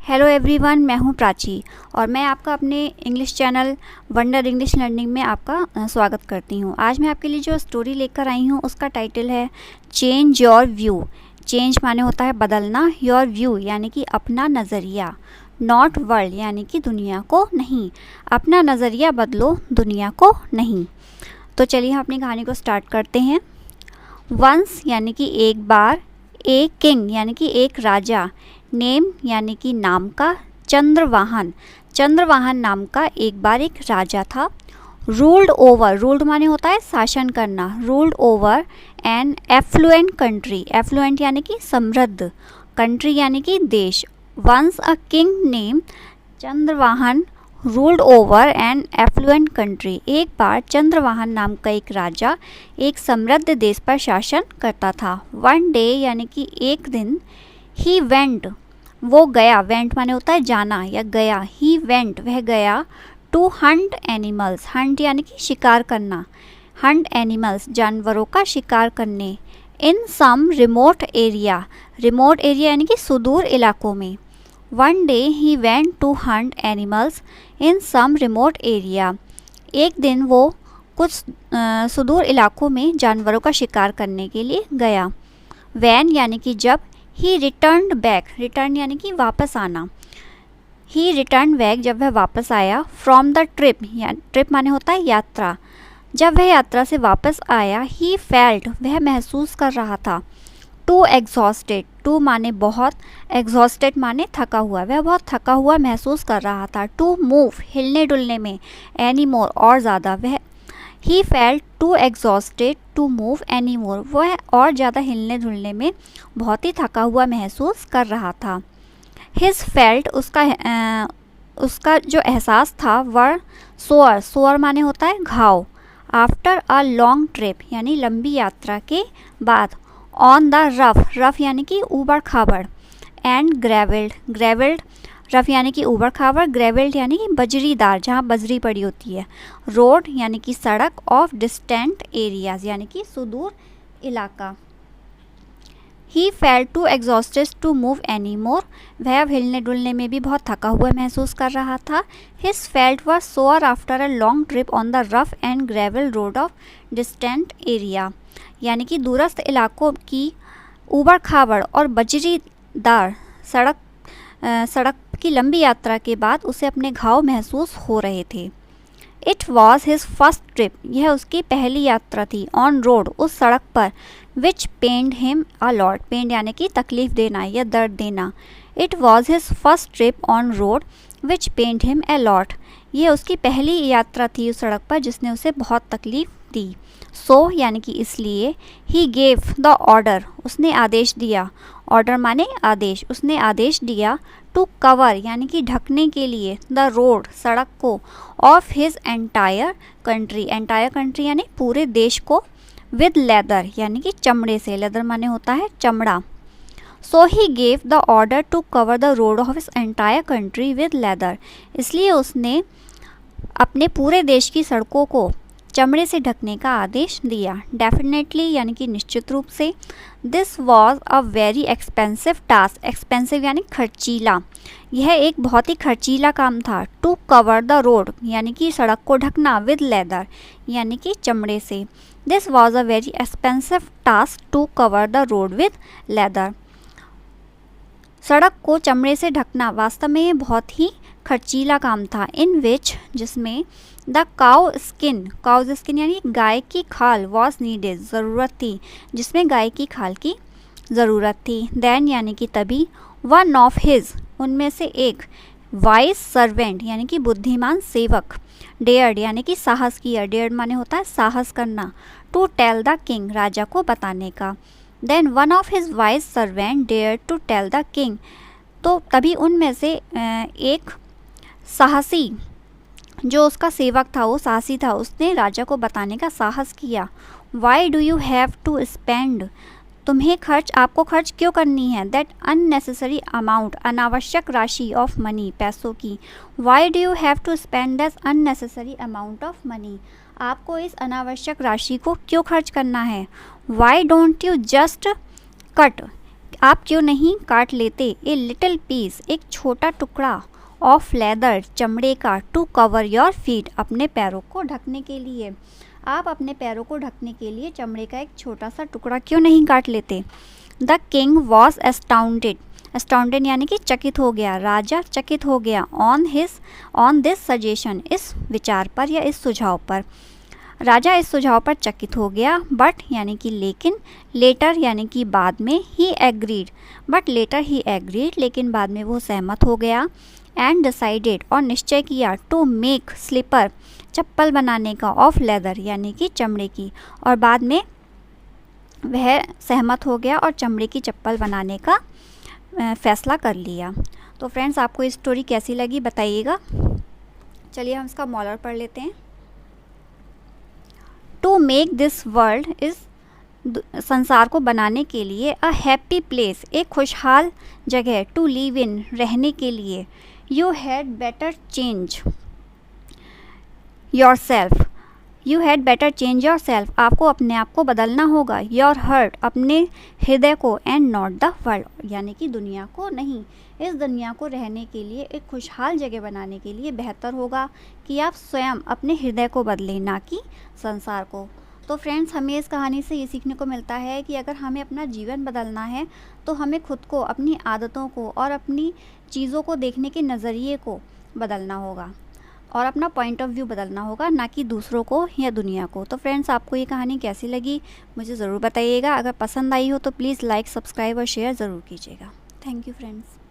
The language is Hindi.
हेलो एवरीवन, मैं हूं प्राची और मैं आपका अपने English channel wonder English learning में आपका स्वागत करती हूं। आज मैं आपके लिए जो स्टोरी लेकर आई हूं उसका टाइटल है चेंज योर व्यू। चेंज माने होता है बदलना, योर व्यू यानी कि अपना नज़रिया, नॉट वर्ल्ड यानी कि दुनिया को नहीं। अपना नज़रिया बदलो, दुनिया को नहीं। तो चलिए हम अपनी कहानी को स्टार्ट करते हैं। वंस यानी कि एक बार, ए किंग यानी कि एक राजा, नेम यानी कि नाम का, चंद्रवाहन, चंद्रवाहन नाम का एक बार एक राजा था। रूल्ड ओवर, रूल्ड माने होता है शासन करना, ruled over an affluent country, affluent यानी कि समृद्ध, कंट्री यानी कि देश। Once a king name Chandravahan ruled over an affluent country, एक बार चंद्रवाहन नाम का एक राजा एक समृद्ध देश पर शासन करता था। वन डे यानी कि एक दिन, ही वेंट वो गया, वेंट माने होता है जाना या गया, ही वेंट वह गया, टू हंट एनिमल्स, हंट यानी कि शिकार करना, हंट एनिमल्स जानवरों का शिकार करने, in some remote area, remote area यानी कि सुदूर इलाकों में। One day he went to hunt animals in some remote area, एक दिन वो कुछ सुदूर इलाकों में जानवरों का शिकार करने के लिए गया। वैन यानी कि जब, ही रिटर्न बैक, रिटर्न यानी कि वापस आना, ही रिटर्न बैक जब वह वापस आया, फ्रॉम द ट्रिप, ट्रिप माने होता है यात्रा, जब वह यात्रा से वापस आया, ही फेल्ट वह महसूस कर रहा था, टू एग्जॉस्टेड, टू माने बहुत, एग्जॉस्टेड माने थका हुआ, वह बहुत थका हुआ महसूस कर रहा था, टू मूव हिलने डुलने में, एनी मोर और ज़्यादा, वह he felt too exhausted to move any more, वह और ज़्यादा हिलने डुलने में बहुत ही थका हुआ महसूस कर रहा था। हिज फेल्ट उसका जो एहसास था, वर सोअर, सोअर माने होता है घाव, आफ्टर अ लॉन्ग ट्रिप यानी लंबी यात्रा के बाद, ऑन द रफ, रफ यानी कि ऊबड़ खाबड़, एंड ग्रेवल्ड, ग्रेवल्ड रफ यानी कि ऊबड़ खाबड़, ग्रेवल्ड यानी कि बजरीदार जहाँ बजरी पड़ी होती है, रोड यानी कि सड़क, ऑफ डिस्टेंट एरियाज यानी कि सुदूर इलाका। He felt too exhausted to move any more, वह अब हिलने डुलने में भी बहुत थका हुआ महसूस कर रहा था। His feet were sore after a long trip on the rough and gravel road of distant area, यानी कि दूरस्थ इलाकों की ऊबड़ खाबड़ और बजरीदार सड़क की लंबी यात्रा के बाद उसे अपने घाव महसूस हो रहे थे। It was his first trip, यह उसकी पहली यात्रा थी, ऑन रोड उस सड़क पर, विच पेन्ड हिम अ लॉट, पेन्ड यानी कि तकलीफ देना या दर्द देना। It was his first trip on road which pained him a lot, यह उसकी पहली यात्रा थी उस सड़क पर जिसने उसे बहुत तकलीफ दी। सो यानी कि इसलिए, ही गेव द ऑर्डर, उसने आदेश दिया, ऑर्डर माने आदेश, उसने आदेश दिया, टू कवर यानी कि ढकने के लिए, द रोड सड़क को, of his entire country, entire country यानी पूरे देश को, विद लेदर यानी कि चमड़े से, लेदर माने होता है चमड़ा। So he gave the order to cover the road of his entire country with leather, इसलिए उसने अपने पूरे देश की सड़कों को चमड़े से ढकने का आदेश दिया। डेफिनेटली यानी कि निश्चित रूप से। This was a very expensive task, expensive यानी खर्चीला, यह एक बहुत ही खर्चीला काम था। टू कवर द रोड यानी कि सड़क को ढकना, विद लेदर यानी कि चमड़े से। This was a very expensive task to cover the road with leather, सड़क को चमड़े से ढकना वास्तव में ये बहुत ही खर्चीला काम था। इन विच जिसमें, द काउ स्किन यानी गाय की खाल, वॉज नीडेड ज़रूरत थी, जिसमें गाय की खाल की ज़रूरत थी। देन यानी कि तभी, वन ऑफ हिज उनमें से एक, वाइस सर्वेंट यानी कि बुद्धिमान सेवक, डेयर्ड यानी कि साहस किया, डेयर्ड माने होता है साहस करना, टू टेल द किंग राजा को बताने का। Then one of his wise servant dared to tell the king, तो तभी उनमें से एक साहसी जो उसका सेवक था, वो साहसी था, उसने राजा को बताने का साहस किया। Why do you have to spend, तुम्हें आपको खर्च क्यों करनी है, दैट अननेसेसरी अमाउंट अनावश्यक राशि ऑफ मनी पैसों की। Why do you have to spend that unnecessary amount of money, आपको इस अनावश्यक राशि को क्यों खर्च करना है। Why don't you just cut, आप क्यों नहीं काट लेते ए लिटिल पीस, एक छोटा टुकड़ा ऑफ लेदर, चमड़े का, टू कवर योर फीट, अपने पैरों को ढकने के लिए। आप अपने पैरों को ढकने के लिए चमड़े का एक छोटा सा टुकड़ा क्यों नहीं काट लेते। The king was astounded, astounded यानी कि चकित हो गया, राजा चकित हो गया, ऑन दिस सजेशन, इस विचार पर या इस सुझाव पर। राजा इस सुझाव पर चकित हो गया, बट यानी कि लेकिन, लेटर यानी कि बाद में, he agreed, but later he agreed, लेकिन बाद में वो सहमत हो गया, एंड डिसाइडेड और निश्चय किया, टू मेक स्लीपर, चप्पल बनाने का, ऑफ लेदर यानी कि चमड़े की, और बाद में वह सहमत हो गया और चमड़े की चप्पल बनाने का फैसला कर लिया। तो फ्रेंड्स, आपको ये स्टोरी कैसी लगी बताइएगा। चलिए हम इसका मॉरल पढ़ लेते हैं। टू मेक दिस वर्ल्ड, इस संसार को बनाने के लिए, अ हैप्पी प्लेस, एक खुशहाल जगह, टू लिव इन, रहने के लिए, you had better change your self, you had better change your self, आपको अपने आप को बदलना होगा, योर हर्ट, अपने हृदय को, एंड नॉट द वर्ल्ड यानी कि दुनिया को नहीं। इस दुनिया को रहने के लिए, एक खुशहाल जगह बनाने के लिए बेहतर होगा कि आप स्वयं अपने हृदय को बदलें, ना कि संसार को। तो फ्रेंड्स, हमें इस कहानी से ये सीखने को मिलता है कि अगर हमें अपना जीवन बदलना है तो हमें खुद को, अपनी आदतों को और अपनी चीज़ों को देखने के नज़रिए को बदलना होगा और अपना पॉइंट ऑफ व्यू बदलना होगा, ना कि दूसरों को या दुनिया को। तो फ्रेंड्स, आपको ये कहानी कैसी लगी मुझे ज़रूर बताइएगा। अगर पसंद आई हो तो प्लीज़ लाइक, सब्सक्राइब और शेयर ज़रूर कीजिएगा। Thank you friends.